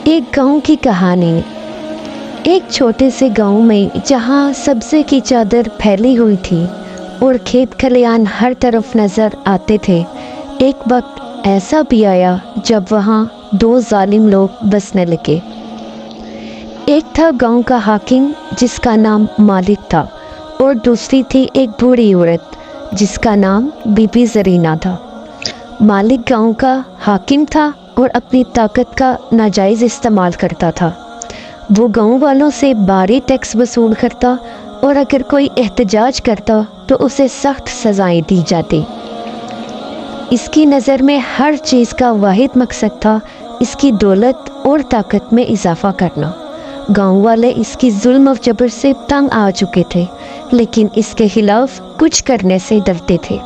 ایک گاؤں کی کہانی۔ ایک چھوٹے سے گاؤں میں جہاں سبزے کی چادر پھیلی ہوئی تھی اور کھیت کھلیان ہر طرف نظر آتے تھے، ایک وقت ایسا بھی آیا جب وہاں دو ظالم لوگ بسنے لگے۔ ایک تھا گاؤں کا حاکم جس کا نام مالک تھا، اور دوسری تھی ایک بوڑھی عورت جس کا نام بی بی زرینہ تھا۔ مالک گاؤں کا حاکم تھا اور اپنی طاقت کا ناجائز استعمال کرتا تھا۔ وہ گاؤں والوں سے بھاری ٹیکس وصول کرتا اور اگر کوئی احتجاج کرتا تو اسے سخت سزائیں دی جاتی۔ اس کی نظر میں ہر چیز کا واحد مقصد تھا اس کی دولت اور طاقت میں اضافہ کرنا۔ گاؤں والے اس کی ظلم و جبر سے تنگ آ چکے تھے، لیکن اس کے خلاف کچھ کرنے سے ڈرتے تھے۔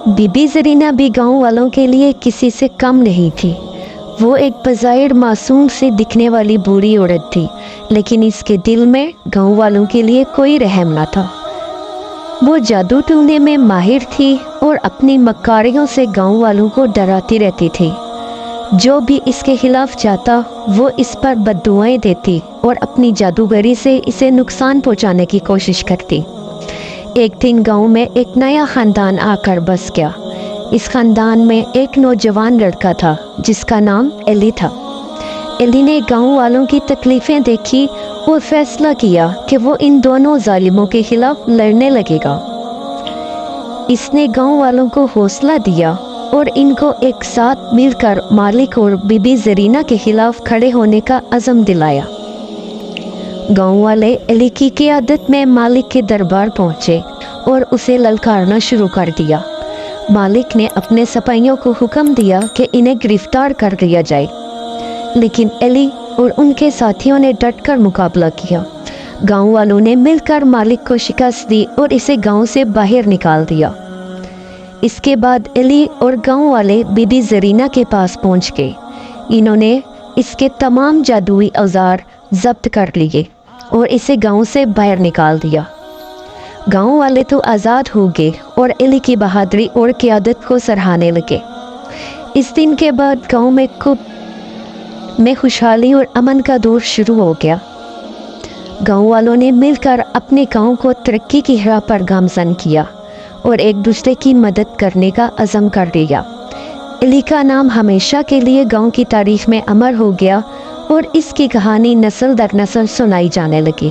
بی بی زرینہ بھی گاؤں والوں کے لیے کسی سے کم نہیں تھی۔ وہ ایک بظاہر معصوم سے دکھنے والی بوڑھی عورت تھی، لیکن اس کے دل میں گاؤں والوں کے لیے کوئی رحم نہ تھا۔ وہ جادو ٹونے میں ماہر تھی اور اپنی مکاریوں سے گاؤں والوں کو ڈراتی رہتی تھی۔ جو بھی اس کے خلاف جاتا وہ اس پر بددعائیں دیتی اور اپنی جادوگری سے اسے نقصان پہنچانے کی کوشش کرتی۔ ایک دن گاؤں میں ایک نیا خاندان آ کر بس گیا۔ اس خاندان میں ایک نوجوان لڑکا تھا جس کا نام ایلی تھا۔ ایلی نے گاؤں والوں کی تکلیفیں دیکھی اور فیصلہ کیا کہ وہ ان دونوں ظالموں کے خلاف لڑنے لگے گا۔ اس نے گاؤں والوں کو حوصلہ دیا اور ان کو ایک ساتھ مل کر مالک اور بی بی زرینہ کے خلاف کھڑے ہونے کا عزم دلایا۔ گاؤں والے ایلی کی قیادت میں مالک کے دربار پہنچے اور اسے للکارنا شروع کر دیا۔ مالک نے اپنے سپاہیوں کو حکم دیا کہ انہیں گرفتار کر لیا جائے، لیکن ایلی اور ان کے ساتھیوں نے ڈٹ کر مقابلہ کیا۔ گاؤں والوں نے مل کر مالک کو شکست دی اور اسے گاؤں سے باہر نکال دیا۔ اس کے بعد ایلی اور گاؤں والے بی بی زرینہ کے پاس پہنچ گئے۔ انہوں نے اس کے تمام جادوئی اوزار ضبط کر لیے اور اسے گاؤں سے باہر نکال دیا۔ گاؤں والے تو آزاد ہو گئے اور ایلی کی بہادری اور قیادت کو سراہنے لگے۔ اس دن کے بعد گاؤں میں خوشحالی اور امن کا دور شروع ہو گیا۔ گاؤں والوں نے مل کر اپنے گاؤں کو ترقی کی راہ پر گامزن کیا اور ایک دوسرے کی مدد کرنے کا عزم کر لیا۔ ایلی کا نام ہمیشہ کے لیے گاؤں کی تاریخ میں امر ہو گیا اور اس کی کہانی نسل در نسل سنائی جانے لگی۔